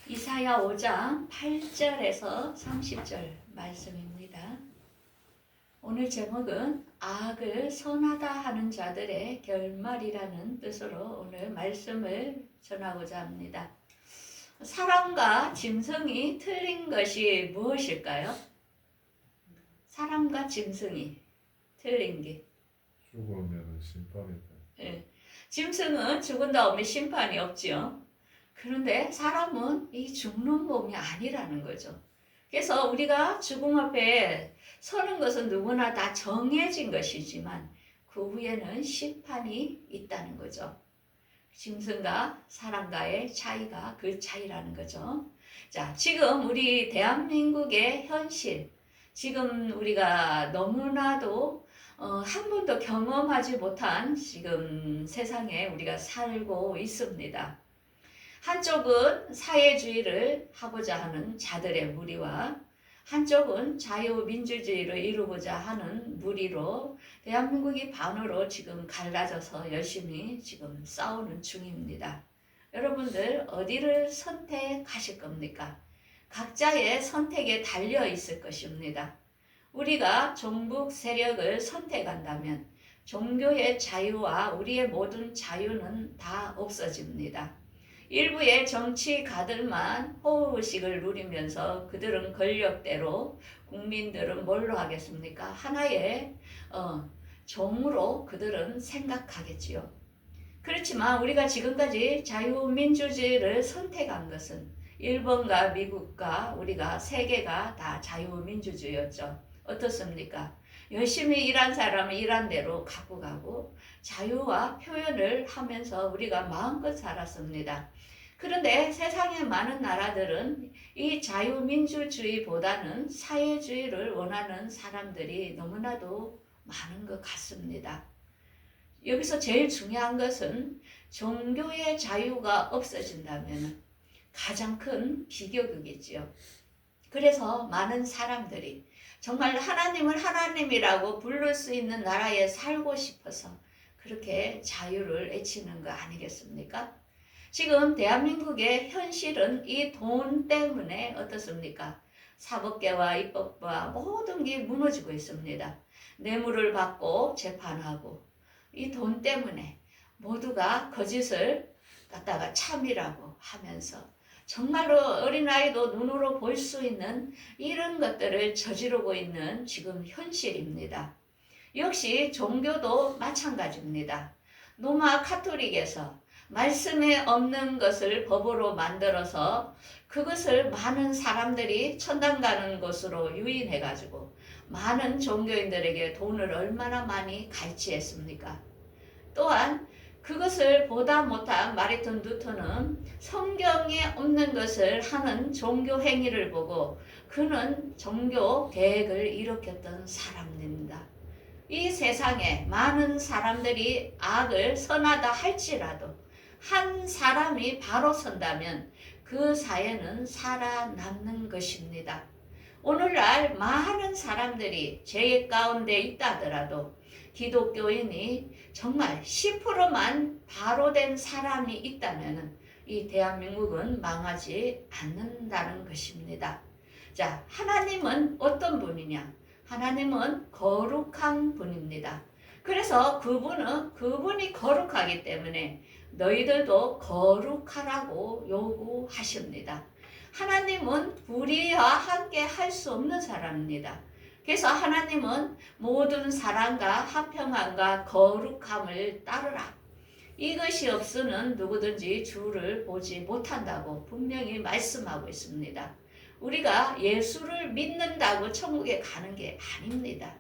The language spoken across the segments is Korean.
이사야 5장 8절에서 30절 말씀입니다. 오늘 제목은 악을 선하다 하는 자들의 결말이라는 뜻으로 오늘 말씀을 전하고자 합니다. 사람과 짐승이 틀린 것이 무엇일까요? 사람과 짐승이 틀린 게 죽으면 심판이다. 짐승은 죽은 다음에 심판이 없지요. 그런데 사람은 이 죽는 몸이 아니라는 거죠. 그래서 우리가 죽음 앞에 서는 것은 누구나 다 정해진 것이지만 그 후에는 심판이 있다는 거죠. 짐승과 사람과의 차이가 그 차이라는 거죠. 자, 지금 우리 대한민국의 현실, 지금 우리가 너무나도 한 번도 경험하지 못한 지금 세상에 우리가 살고 있습니다. 한쪽은 사회주의를 하고자 하는 자들의 무리와 한쪽은 자유민주주의를 이루고자 하는 무리로 대한민국이 반으로 지금 갈라져서 열심히 지금 싸우는 중입니다. 여러분들 어디를 선택하실 겁니까? 각자의 선택에 달려 있을 것입니다. 우리가 종북 세력을 선택한다면 종교의 자유와 우리의 모든 자유는 다 없어집니다. 일부의 정치가들만 호의식을 누리면서 그들은 권력대로, 국민들은 뭘로 하겠습니까? 하나의 종으로 그들은 생각하겠지요. 그렇지만 우리가 지금까지 자유민주주의를 선택한 것은 일본과 미국과 우리가 세계가 다 자유민주주의였죠. 어떻습니까? 열심히 일한 사람은 일한 대로 갖고 가고 자유와 표현을 하면서 우리가 마음껏 살았습니다. 그런데 세상의 많은 나라들은 이 자유민주주의보다는 사회주의를 원하는 사람들이 너무나도 많은 것 같습니다. 여기서 제일 중요한 것은 종교의 자유가 없어진다면 가장 큰 비교극이지요. 그래서 많은 사람들이 정말 하나님을 하나님이라고 부를 수 있는 나라에 살고 싶어서 그렇게 자유를 애치는 거 아니겠습니까? 지금 대한민국의 현실은 이 돈 때문에 어떻습니까? 사법계와 입법과 모든 게 무너지고 있습니다. 뇌물을 받고 재판하고 이 돈 때문에 모두가 거짓을 갖다가 참이라고 하면서 정말로 어린아이도 눈으로 볼 수 있는 이런 것들을 저지르고 있는 지금 현실입니다. 역시 종교도 마찬가지입니다. 로마 카톨릭에서 말씀에 없는 것을 법으로 만들어서 그것을 많은 사람들이 천당 가는 것으로 유인해가지고 많은 종교인들에게 돈을 얼마나 많이 갈취했습니까? 또한 그것을 보다 못한 마르틴 루터는 성경에 없는 것을 하는 종교 행위를 보고 그는 종교 계획을 일으켰던 사람입니다. 이 세상에 많은 사람들이 악을 선하다 할지라도 한 사람이 바로 선다면 그 사회는 살아남는 것입니다. 오늘날 많은 사람들이 죄 가운데 있다 하더라도 기독교인이 정말 10%만 바로 된 사람이 있다면 이 대한민국은 망하지 않는다는 것입니다. 자, 하나님은 어떤 분이냐? 하나님은 거룩한 분입니다. 그래서 그분이 거룩하기 때문에 너희들도 거룩하라고 요구하십니다. 하나님은 불의와 함께 할 수 없는 사람입니다. 그래서 하나님은 모든 사랑과 화평함과 거룩함을 따르라. 이것이 없으면 누구든지 주를 보지 못한다고 분명히 말씀하고 있습니다. 우리가 예수를 믿는다고 천국에 가는 게 아닙니다.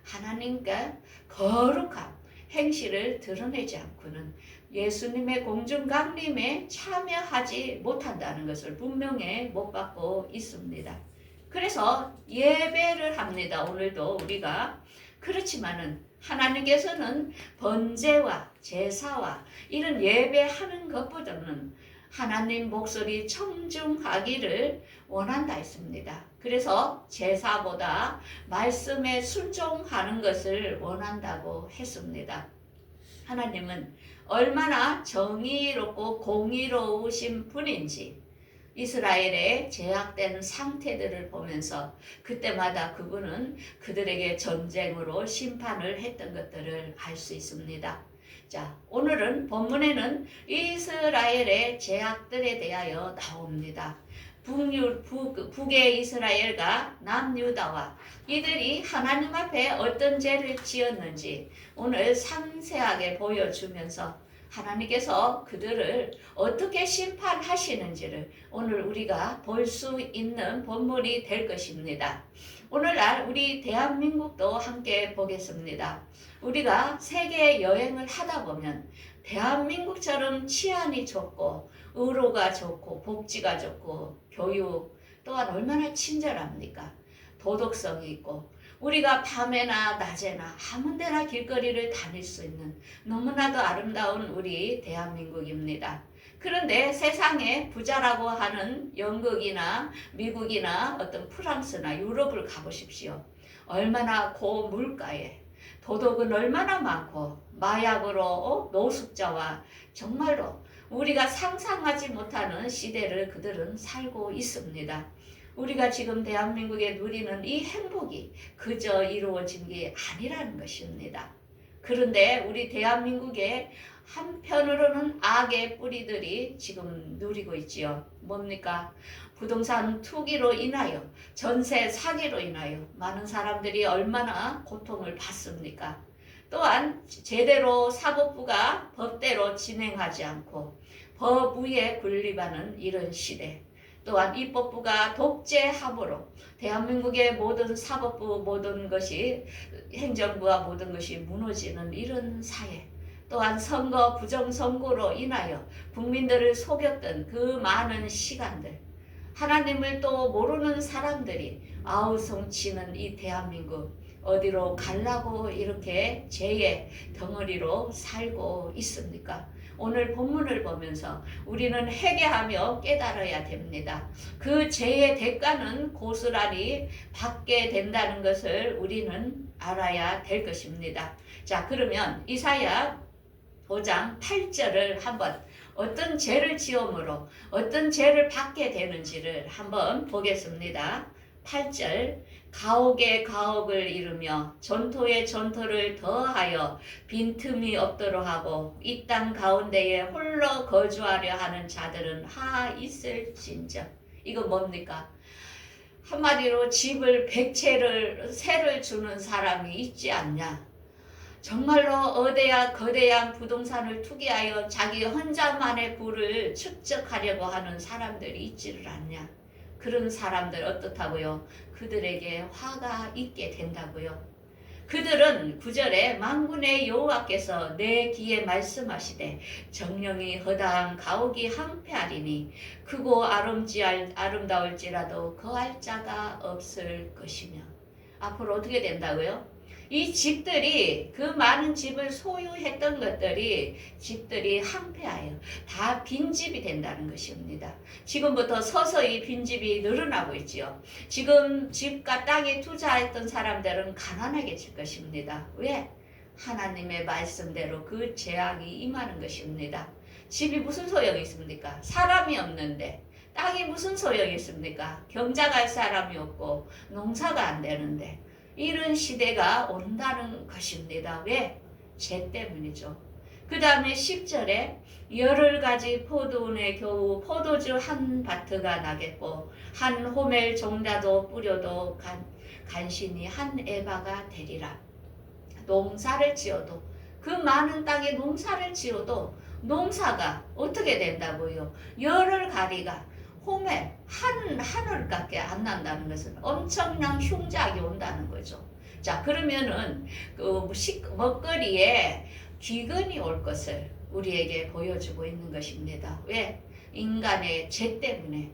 하나님과 거룩함, 행실을 드러내지 않고는 예수님의 공중강림에 참여하지 못한다는 것을 분명히 못 받고 있습니다. 그래서 예배를 합니다. 오늘도 우리가. 그렇지만은 하나님께서는 번제와 제사와 이런 예배하는 것보다는 하나님 목소리 청중하기를 원한다 했습니다. 그래서 제사보다 말씀에 순종하는 것을 원한다고 했습니다. 하나님은 얼마나 정의롭고 공의로우신 분인지 이스라엘의 제약된 상태들을 보면서 그때마다 그분은 그들에게 전쟁으로 심판을 했던 것들을 알 수 있습니다. 자, 오늘은 본문에는 이스라엘의 제약들에 대하여 나옵니다. 북의 이스라엘과 남유다와 이들이 하나님 앞에 어떤 죄를 지었는지 오늘 상세하게 보여주면서 하나님께서 그들을 어떻게 심판하시는지를 오늘 우리가 볼 수 있는 본문이 될 것입니다. 오늘날 우리 대한민국도 함께 보겠습니다. 우리가 세계 여행을 하다 보면 대한민국처럼 치안이 좋고 의료가 좋고 복지가 좋고 교육 또한 얼마나 친절합니까? 도덕성이 있고 우리가 밤에나 낮에나 아무 데나 길거리를 다닐 수 있는 너무나도 아름다운 우리 대한민국입니다. 그런데 세상에 부자라고 하는 영국이나 미국이나 어떤 프랑스나 유럽을 가보십시오. 얼마나 고물가에 도덕은 얼마나 많고 마약으로 노숙자와 정말로 우리가 상상하지 못하는 시대를 그들은 살고 있습니다. 우리가 지금 대한민국에 누리는 이 행복이 그저 이루어진 게 아니라는 것입니다. 그런데 우리 대한민국에 한편으로는 악의 뿌리들이 지금 누리고 있지요. 뭡니까? 부동산 투기로 인하여 전세 사기로 인하여 많은 사람들이 얼마나 고통을 받습니까? 또한 제대로 사법부가 법대로 진행하지 않고 법 위에 군림하는 이런 시대, 또한 입법부가 독재함으로 대한민국의 모든 사법부 모든 것이 행정부와 모든 것이 무너지는 이런 사회, 또한 선거 부정선거로 인하여 국민들을 속였던 그 많은 시간들, 하나님을 또 모르는 사람들이 아우성치는 이 대한민국 어디로 가려고 이렇게 죄의 덩어리로 살고 있습니까? 오늘 본문을 보면서 우리는 회개하며 깨달아야 됩니다. 그 죄의 대가는 고스란히 받게 된다는 것을 우리는 알아야 될 것입니다. 자, 그러면 이사야 5장 8절을 한번 어떤 죄를 지음으로 어떤 죄를 받게 되는지를 한번 보겠습니다. 8절 가옥에 가옥을 이루며 전토에 전토를 더하여 빈틈이 없도록 하고 이 땅 가운데에 홀로 거주하려 하는 자들은 하 있을진저. 이거 뭡니까? 한마디로 집을 100채를 세를 주는 사람이 있지 않냐? 정말로 거대한 부동산을 투기하여 자기 혼자만의 부를 축적하려고 하는 사람들이 있지를 않냐? 그런 사람들 어떻다고요? 그들에게 화가 있게 된다고요. 그들은 9절에 만군의 여호와께서 내 귀에 말씀하시되 정령이 허다한 가옥이 항폐하리니 크고 아름다울지라도 거할 자가 없을 것이며. 앞으로 어떻게 된다고요? 이 집들이 그 많은 집을 소유했던 것들이 집들이 항폐하여 다 빈집이 된다는 것입니다. 지금부터 서서히 빈집이 늘어나고 있지요. 지금 집과 땅에 투자했던 사람들은 가난하게 질 것입니다. 왜? 하나님의 말씀대로 그 재앙이 임하는 것입니다. 집이 무슨 소용이 있습니까? 사람이 없는데. 땅이 무슨 소용이 있습니까? 경자 갈 사람이 없고 농사가 안 되는데. 이런 시대가 온다는 것입니다. 왜? 죄 때문이죠. 그 다음에 10절에 열흘 가지 포도원에 겨우 포도주 한 바트가 나겠고 한 호멜 종자도 뿌려도 간신히 한 에바가 되리라. 농사를 지어도 그 많은 땅에 농사를 지어도 농사가 어떻게 된다고요? 열흘 가리가 호멜 한올밖에 안 난다는 것은 엄청난 흉작이 온다는 거죠. 자, 그러면은 그 먹거리에 기근이 올 것을 우리에게 보여주고 있는 것입니다. 왜? 인간의 죄 때문에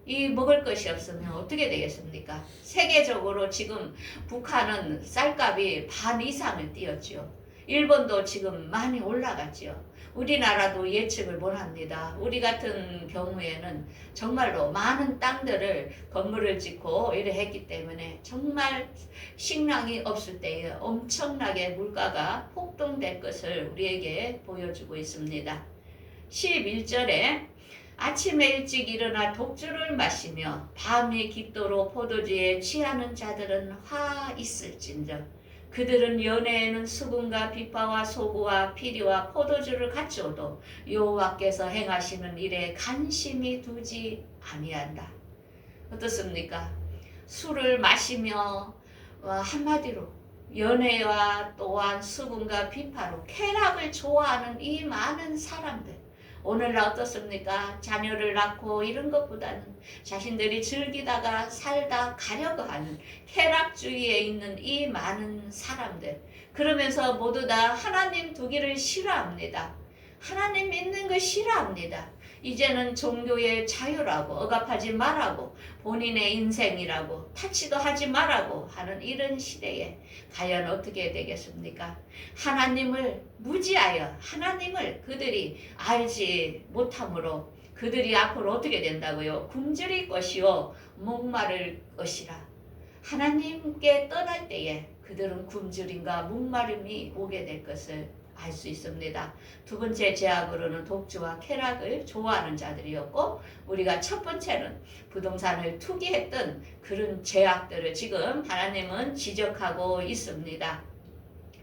이 먹을 것이 없으면 어떻게 되겠습니까? 세계적으로 지금 북한은 쌀값이 반 이상을 뛰었지요. 일본도 지금 많이 올라갔지요. 우리나라도 예측을 못합니다. 우리 같은 경우에는 정말로 많은 땅들을 건물을 짓고 이래 했기 때문에 정말 식량이 없을 때에 엄청나게 물가가 폭등될 것을 우리에게 보여주고 있습니다. 11절에 아침에 일찍 일어나 독주를 마시며 밤이 깊도록 포도주에 취하는 자들은 화 있을진저. 그들은 연회에는 수금과 비파와 소구와 피리와 포도주를 갖추어도 여호와께서 행하시는 일에 관심이 두지 아니한다. 어떻습니까? 술을 마시며 한마디로 연애와 또한 수금과 비파로 쾌락을 좋아하는 이 많은 사람들, 오늘날 어떻습니까? 자녀를 낳고 이런 것보다는 자신들이 즐기다가 살다 가려고 하는 쾌락주의에 있는 이 많은 사람들, 그러면서 모두 다 하나님 두기를 싫어합니다. 하나님 믿는 거 싫어합니다. 이제는 종교의 자유라고 억압하지 말라고, 본인의 인생이라고 타치도 하지 말라고 하는 이런 시대에 과연 어떻게 되겠습니까? 하나님을 무지하여 하나님을 그들이 알지 못함으로 그들이 앞으로 어떻게 된다고요? 굶주릴 것이요 목마를 것이라. 하나님께 떠날 때에 그들은 굶주림과 목마름이 오게 될 것을 알 수 있습니다. 두 번째 제약으로는 독주와 쾌락을 좋아하는 자들이었고, 우리가 첫 번째는 부동산을 투기했던 그런 제약들을 지금 하나님은 지적하고 있습니다.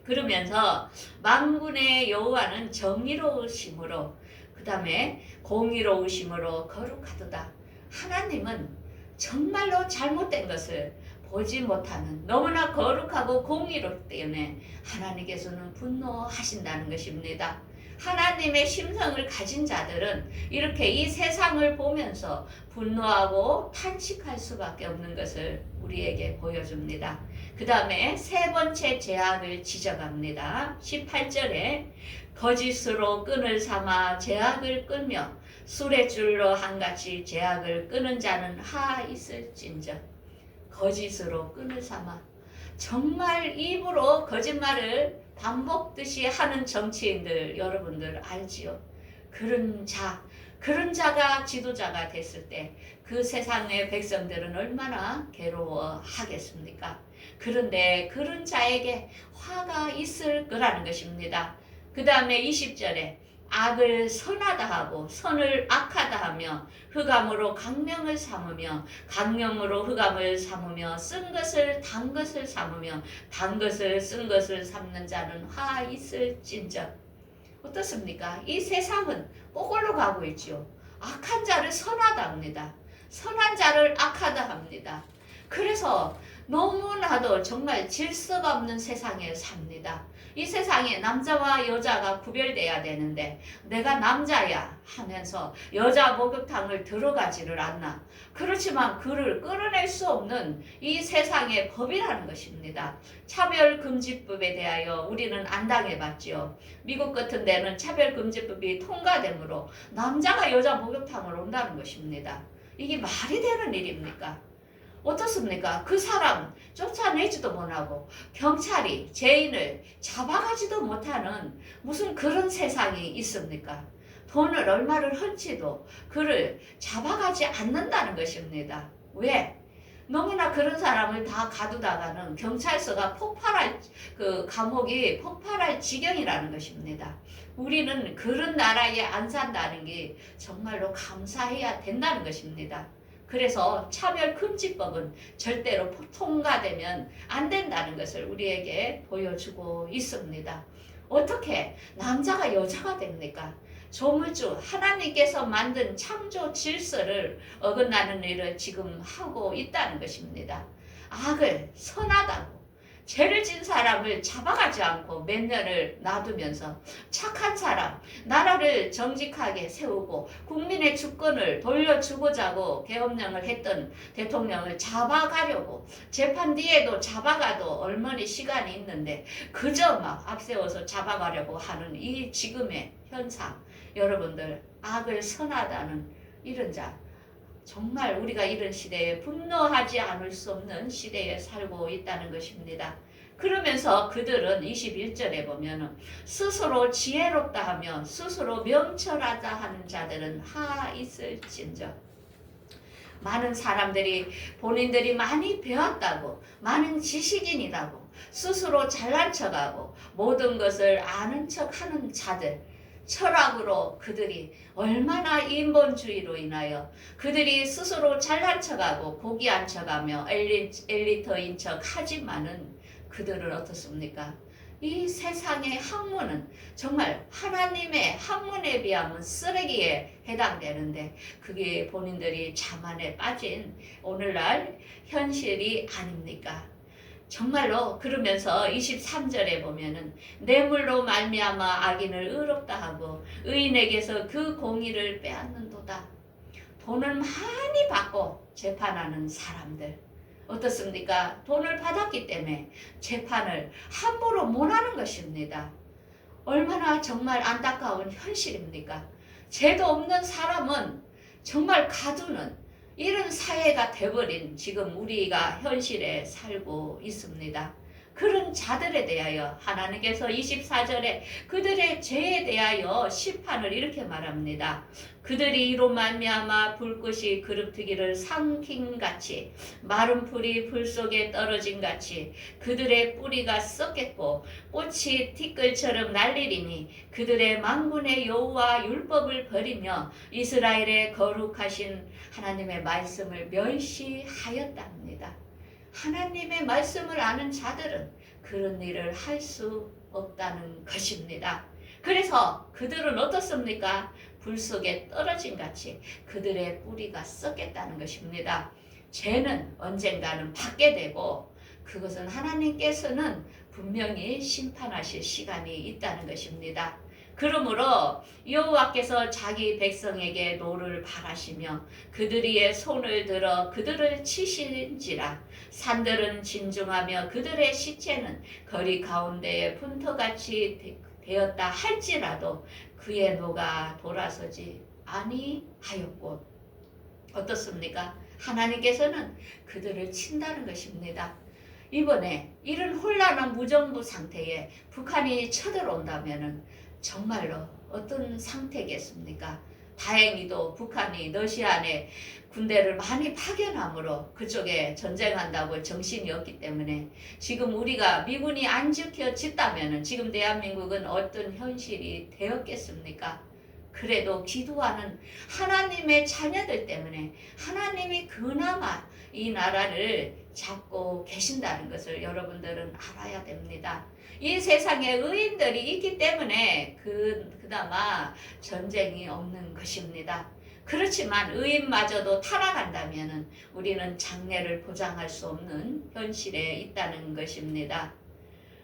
그러면서 만군의 여호와는 정의로우심으로, 그 다음에 공의로우심으로 거룩하도다. 하나님은 정말로 잘못된 것을 보지 못하는 너무나 거룩하고 공의롭기 때문에 하나님께서는 분노하신다는 것입니다. 하나님의 심성을 가진 자들은 이렇게 이 세상을 보면서 분노하고 탄식할 수밖에 없는 것을 우리에게 보여줍니다. 그 다음에 세 번째 제약을 지적합니다. 18절에 거짓으로 끈을 삼아 제약을 끌며 술의 줄로 한같이 제약을 끄는 자는 하 있을진저. 거짓으로 끈을 삼아 정말 입으로 거짓말을 반복듯이 하는 정치인들 여러분들 알지요? 그런 자가 지도자가 됐을 때 그 세상의 백성들은 얼마나 괴로워하겠습니까? 그런데 그런 자에게 화가 있을 거라는 것입니다. 그 다음에 20절에 악을 선하다 하고 선을 악하다 하며 흑암으로 강령을 삼으며 강령으로 흑암을 삼으며 쓴 것을 단 것을 삼으며 단 것을 쓴 것을 삼는 자는 화 있을진저. 어떻습니까? 이 세상은 거꾸로 가고 있지요. 악한 자를 선하다 합니다. 선한 자를 악하다 합니다. 그래서 너무나도 정말 질서가 없는 세상에 삽니다. 이 세상에 남자와 여자가 구별돼야 되는데 내가 남자야 하면서 여자 목욕탕을 들어가지를 않나. 그렇지만 그를 끌어낼 수 없는 이 세상의 법이라는 것입니다. 차별금지법에 대하여 우리는 안 당해봤지요. 미국 같은 데는 차별금지법이 통과되므로 남자가 여자 목욕탕을 온다는 것입니다. 이게 말이 되는 일입니까? 어떻습니까? 그 사람 쫓아내지도 못하고 경찰이 죄인을 잡아가지도 못하는 무슨 그런 세상이 있습니까? 돈을 얼마를 헐지도 그를 잡아가지 않는다는 것입니다. 왜? 너무나 그런 사람을 다 가두다가는 경찰서가 감옥이 폭발할 지경이라는 것입니다. 우리는 그런 나라에 안 산다는 게 정말로 감사해야 된다는 것입니다. 그래서 차별금지법은 절대로 통과되면 안 된다는 것을 우리에게 보여주고 있습니다. 어떻게 남자가 여자가 됩니까? 조물주 하나님께서 만든 창조 질서를 어긋나는 일을 지금 하고 있다는 것입니다. 악을 선하다고 죄를 진 사람을 잡아가지 않고 몇 년을 놔두면서 착한 사람, 나라를 정직하게 세우고 국민의 주권을 돌려주고자 하고 계엄령을 했던 대통령을 잡아가려고 재판 뒤에도 잡아가도 얼마나 시간이 있는데 그저 막 앞세워서 잡아가려고 하는 이 지금의 현상, 여러분들 악을 선하다는 이런 자, 정말 우리가 이런 시대에 분노하지 않을 수 없는 시대에 살고 있다는 것입니다. 그러면서 그들은 21절에 보면 스스로 지혜롭다 하며 스스로 명철하다 하는 자들은 하 있을진저. 많은 사람들이 본인들이 많이 배웠다고, 많은 지식인이라고 스스로 잘난 척하고 모든 것을 아는 척하는 자들, 철학으로 그들이 얼마나 인본주의로 인하여 그들이 스스로 잘난 척하고 고귀한 척하며 엘리트인 척 하지만은 그들은 어떻습니까? 이 세상의 학문은 정말 하나님의 학문에 비하면 쓰레기에 해당되는데 그게 본인들이 자만에 빠진 오늘날 현실이 아닙니까? 정말로 그러면서 23절에 보면은 뇌물로 말미암아 악인을 의롭다 하고 의인에게서 그 공의를 빼앗는도다. 돈을 많이 받고 재판하는 사람들 어떻습니까? 돈을 받았기 때문에 재판을 함부로 못하는 것입니다. 얼마나 정말 안타까운 현실입니까? 죄도 없는 사람은 정말 가두는 이런 사회가 돼버린 지금 우리가 현실에 살고 있습니다. 그런 자들에 대하여 하나님께서 24절에 그들의 죄에 대하여 심판을 이렇게 말합니다. 그들이 이로 말미암아 불꽃이 그룹트기를 삼킨같이 마른 풀이 불 속에 떨어진 같이 그들의 뿌리가 썩겠고 꽃이 티끌처럼 날리리니 그들의 만군의 여호와 율법을 버리며 이스라엘의 거룩하신 하나님의 말씀을 멸시하였답니다. 하나님의 말씀을 아는 자들은 그런 일을 할 수 없다는 것입니다. 그래서 그들은 어떻습니까? 불 속에 떨어진 같이 그들의 뿌리가 썩겠다는 것입니다. 죄는 언젠가는 받게 되고 그것은 하나님께서는 분명히 심판하실 시간이 있다는 것입니다. 그러므로 여호와께서 자기 백성에게 노를 바라시며 그들의 손을 들어 그들을 치신지라. 산들은 진중하며 그들의 시체는 거리 가운데에 분터같이 되었다 할지라도 그의 노가 돌아서지 아니하였고 어떻습니까? 하나님께서는 그들을 친다는 것입니다. 이번에 이런 혼란한 무정부 상태에 북한이 쳐들어온다면 정말로 어떤 상태겠습니까? 다행히도 북한이 러시아 안에 군대를 많이 파견함으로 그쪽에 전쟁한다고 정신이 없기 때문에 지금 우리가 미군이 안 지켜졌다면 지금 대한민국은 어떤 현실이 되었겠습니까? 그래도 기도하는 하나님의 자녀들 때문에 하나님이 그나마 이 나라를 잡고 계신다는 것을 여러분들은 알아야 됩니다. 이 세상에 의인들이 있기 때문에 그나마 전쟁이 없는 것입니다. 그렇지만 의인마저도 타락한다면 우리는 장래를 보장할 수 없는 현실에 있다는 것입니다.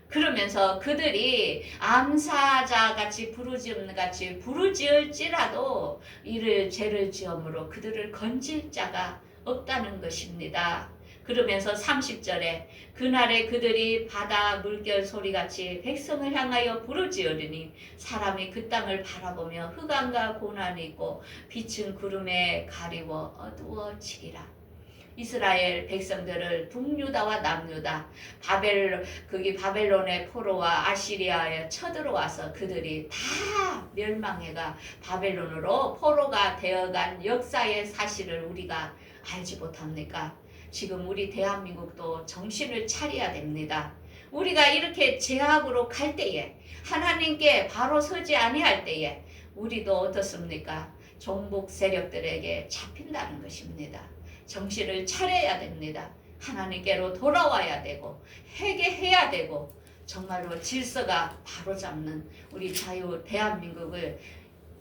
그러면서 그들이 암사자같이 부르짖음같이 부르짖을지라도 이를 죄를 지음으로 그들을 건질 자가 없다는 것입니다. 그러면서 30절에 그날에 그들이 바다 물결 소리같이 백성을 향하여 부르짖으리니 사람이 그 땅을 바라보며 흑암과 고난이 있고 빛은 구름에 가리워 어두워지리라. 이스라엘 백성들을 북유다와 남유다 거기 바벨론의 포로와 아시리아에 쳐들어와서 그들이 다 멸망해가 바벨론으로 포로가 되어간 역사의 사실을 우리가 알지 못합니까? 지금 우리 대한민국도 정신을 차려야 됩니다. 우리가 이렇게 제약으로 갈 때에 하나님께 바로 서지 아니할 때에 우리도 어떻습니까? 종북 세력들에게 잡힌다는 것입니다. 정신을 차려야 됩니다. 하나님께로 돌아와야 되고 회개해야 되고 정말로 질서가 바로잡는 우리 자유 대한민국을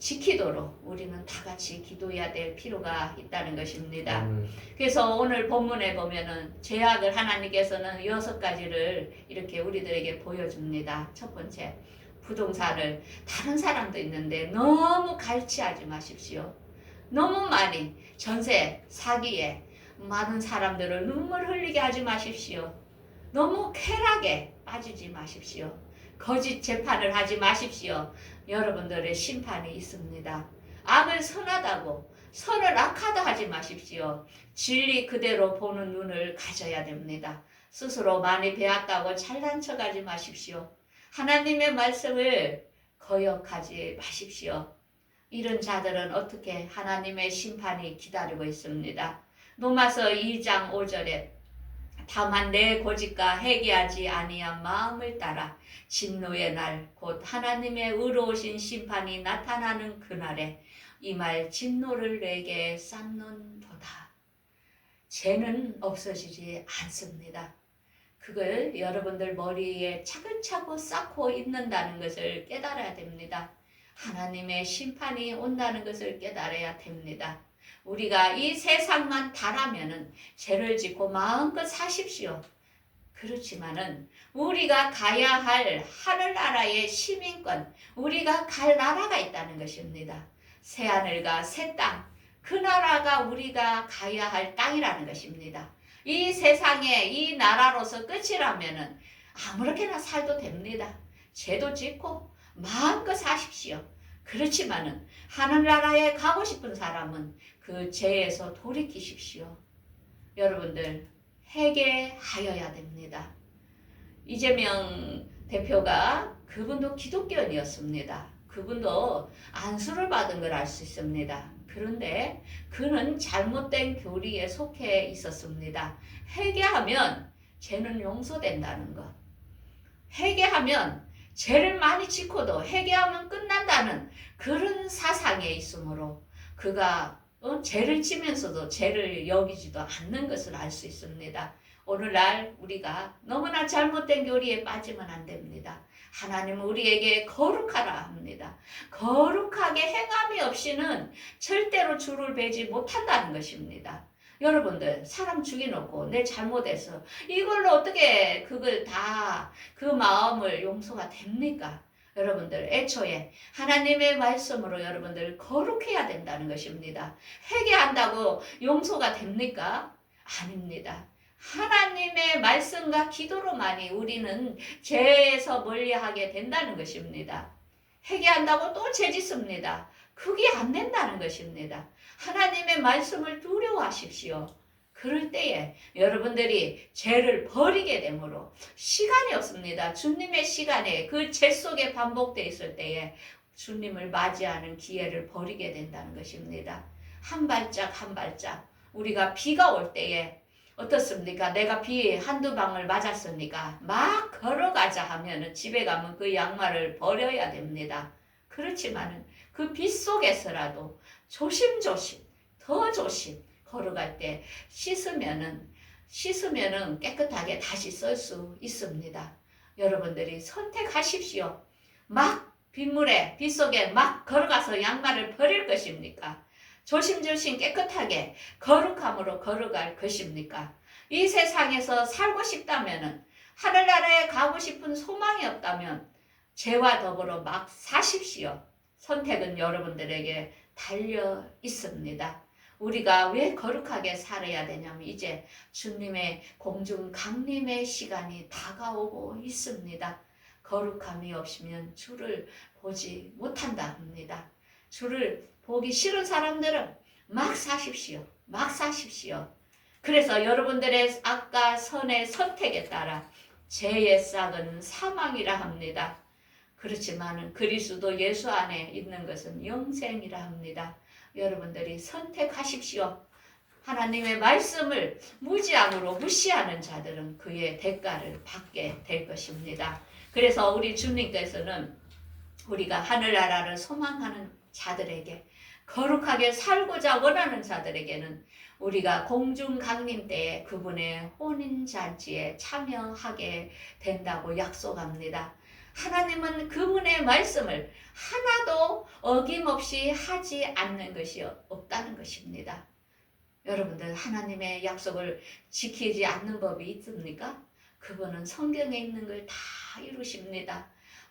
지키도록 우리는 다 같이 기도해야 될 필요가 있다는 것입니다. 그래서 오늘 본문에 보면은 죄악을 하나님께서는 6가지를 이렇게 우리들에게 보여줍니다. 첫 번째, 부동산을 다른 사람도 있는데 너무 갈취하지 마십시오. 너무 많이 전세 사기에 많은 사람들을 눈물 흘리게 하지 마십시오. 너무 쾌락에 빠지지 마십시오. 거짓 재판을 하지 마십시오. 여러분들의 심판이 있습니다. 악을 선하다고 선을 악하다 하지 마십시오. 진리 그대로 보는 눈을 가져야 됩니다. 스스로 많이 배웠다고 잘난 척하지 마십시오. 하나님의 말씀을 거역하지 마십시오. 이런 자들은 어떻게 하나님의 심판이 기다리고 있습니다. 로마서 2장 5절에 다만 내 고집과 회개하지 아니한 마음을 따라 진노의 날 곧 하나님의 의로우신 심판이 나타나는 그날에 이 말 진노를 내게 쌓는도다. 죄는 없어지지 않습니다. 그걸 여러분들 머리에 차근차근 쌓고 있는다는 것을 깨달아야 됩니다. 하나님의 심판이 온다는 것을 깨달아야 됩니다. 우리가 이 세상만 달하면은 죄를 짓고 마음껏 사십시오. 그렇지만은 우리가 가야 할 하늘나라의 시민권, 우리가 갈 나라가 있다는 것입니다. 새하늘과 새 땅, 그 나라가 우리가 가야 할 땅이라는 것입니다. 이 세상에 이 나라로서 끝이라면은 아무렇게나 살도 됩니다. 죄도 짓고 마음껏 사십시오. 그렇지만은 하늘나라에 가고 싶은 사람은 그 죄에서 돌이키십시오. 여러분들 회개하여야 됩니다. 이재명 대표가 그분도 기독교인이었습니다. 그분도 안수를 받은 걸 알 수 있습니다. 그런데 그는 잘못된 교리에 속해 있었습니다. 회개하면 죄는 용서된다는 것. 회개하면 죄를 많이 짓고도 회개하면 끝난다는 그런 사상에 있으므로 그가 죄를 지면서도 죄를 여기지도 않는 것을 알 수 있습니다. 오늘날 우리가 너무나 잘못된 교리에 빠지면 안 됩니다. 하나님은 우리에게 거룩하라 합니다. 거룩하게 행함이 없이는 절대로 주를 뵈지 못한다는 것입니다. 여러분들 사람 죽여놓고 내 잘못해서 이걸로 어떻게 그걸 다 그 마음을 용서가 됩니까? 여러분들 애초에 하나님의 말씀으로 여러분들 거룩해야 된다는 것입니다. 회개한다고 용서가 됩니까? 아닙니다. 하나님의 말씀과 기도로만이 우리는 죄에서 멀리하게 된다는 것입니다. 회개한다고 또 죄 짓습니다. 그게 안 된다는 것입니다. 하나님의 말씀을 두려워하십시오. 그럴 때에 여러분들이 죄를 버리게 되므로 시간이 없습니다. 주님의 시간에 그 죄 속에 반복되어 있을 때에 주님을 맞이하는 기회를 버리게 된다는 것입니다. 한 발짝 한 발짝 우리가 비가 올 때에 어떻습니까? 내가 비 한두 방울 맞았으니까 막 걸어가자 하면 집에 가면 그 양말을 버려야 됩니다. 그렇지만은 그 비 속에서라도 조심조심 더 조심 걸어갈 때 씻으면은 깨끗하게 다시 쓸 수 있습니다. 여러분들이 선택하십시오. 막 빗물에 빗 속에 막 걸어가서 양말을 버릴 것입니까? 조심조심 깨끗하게 거룩함으로 걸어갈 것입니까? 이 세상에서 살고 싶다면은 하늘나라에 가고 싶은 소망이 없다면 죄와 더불어 막 사십시오. 선택은 여러분들에게 달려 있습니다. 우리가 왜 거룩하게 살아야 되냐면 이제 주님의 공중 강림의 시간이 다가오고 있습니다. 거룩함이 없으면 주를 보지 못한다 합니다. 주를 보기 싫은 사람들은 막 사십시오. 막 사십시오. 그래서 여러분들의 악과 선의 선택에 따라 죄의 싹은 사망이라 합니다. 그렇지만 그리스도 예수 안에 있는 것은 영생이라 합니다. 여러분들이 선택하십시오. 하나님의 말씀을 무지함으로 무시하는 자들은 그의 대가를 받게 될 것입니다. 그래서 우리 주님께서는 우리가 하늘나라를 소망하는 자들에게 거룩하게 살고자 원하는 자들에게는 우리가 공중 강림 때에 그분의 혼인잔치에 참여하게 된다고 약속합니다. 하나님은 그분의 말씀을 하나도 어김없이 하지 않는 것이 없다는 것입니다. 여러분들 하나님의 약속을 지키지 않는 법이 있습니까? 그분은 성경에 있는 걸 다 이루십니다.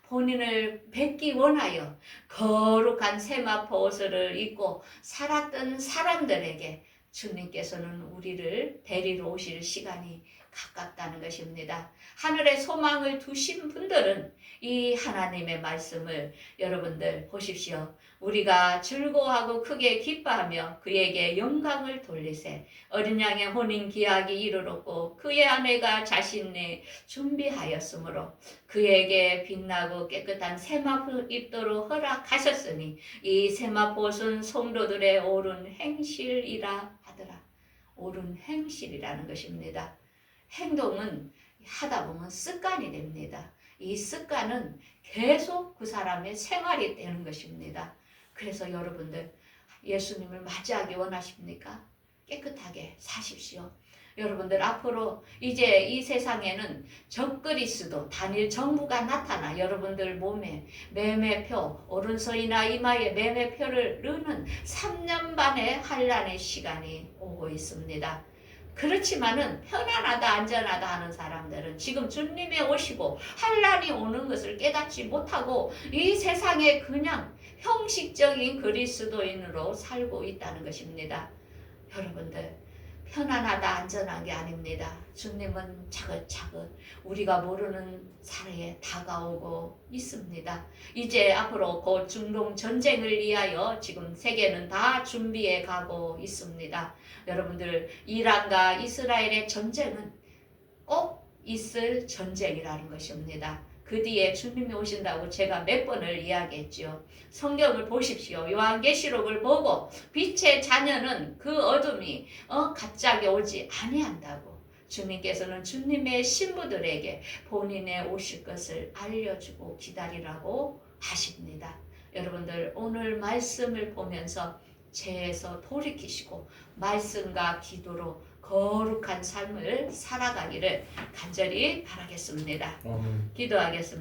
본인을 뵙기 원하여 거룩한 세마포 옷을 입고 살았던 사람들에게 주님께서는 우리를 데리러 오실 시간이 가깝다는 것입니다. 하늘에 소망을 두신 분들은 이 하나님의 말씀을 여러분들 보십시오. 우리가 즐거워하고 크게 기뻐하며 그에게 영광을 돌리세. 어린 양의 혼인 기약이 이르렀고 그의 아내가 자신이 준비하였으므로 그에게 빛나고 깨끗한 세마포 입도록 허락하셨으니 이 세마포는 성도들의 옳은 행실이라 하더라. 옳은 행실이라는 것입니다. 행동은 하다 보면 습관이 됩니다. 이 습관은 계속 그 사람의 생활이 되는 것입니다. 그래서 여러분들 예수님을 맞이하기 원하십니까? 깨끗하게 사십시오. 여러분들 앞으로 이제 이 세상에는 적그리스도 단일 정부가 나타나 여러분들 몸에 매매표 오른손이나 이마에 매매표를 넣는 3년 반의 환란의 시간이 오고 있습니다. 그렇지만은 편안하다 안전하다 하는 사람들은 지금 주님이 오시고 환란이 오는 것을 깨닫지 못하고 이 세상에 그냥 형식적인 그리스도인으로 살고 있다는 것입니다. 여러분들 편안하다 안전한 게 아닙니다. 주님은 차근차근 우리가 모르는 사이에 다가오고 있습니다. 이제 앞으로 곧 중동 전쟁을 위하여 지금 세계는 다 준비해 가고 있습니다. 여러분들 이란과 이스라엘의 전쟁은 꼭 있을 전쟁이라는 것입니다. 그 뒤에 주님이 오신다고 제가 몇 번을 이야기했죠. 성경을 보십시오. 요한계시록을 보고 빛의 자녀는 그 어둠이 갑자기 오지 아니한다고. 주님께서는 주님의 신부들에게 본인의 오실 것을 알려주고 기다리라고 하십니다. 여러분들 오늘 말씀을 보면서 죄에서 돌이키시고 말씀과 기도로 거룩한 삶을 살아가기를 간절히 바라겠습니다. 아멘. 기도하겠습니다.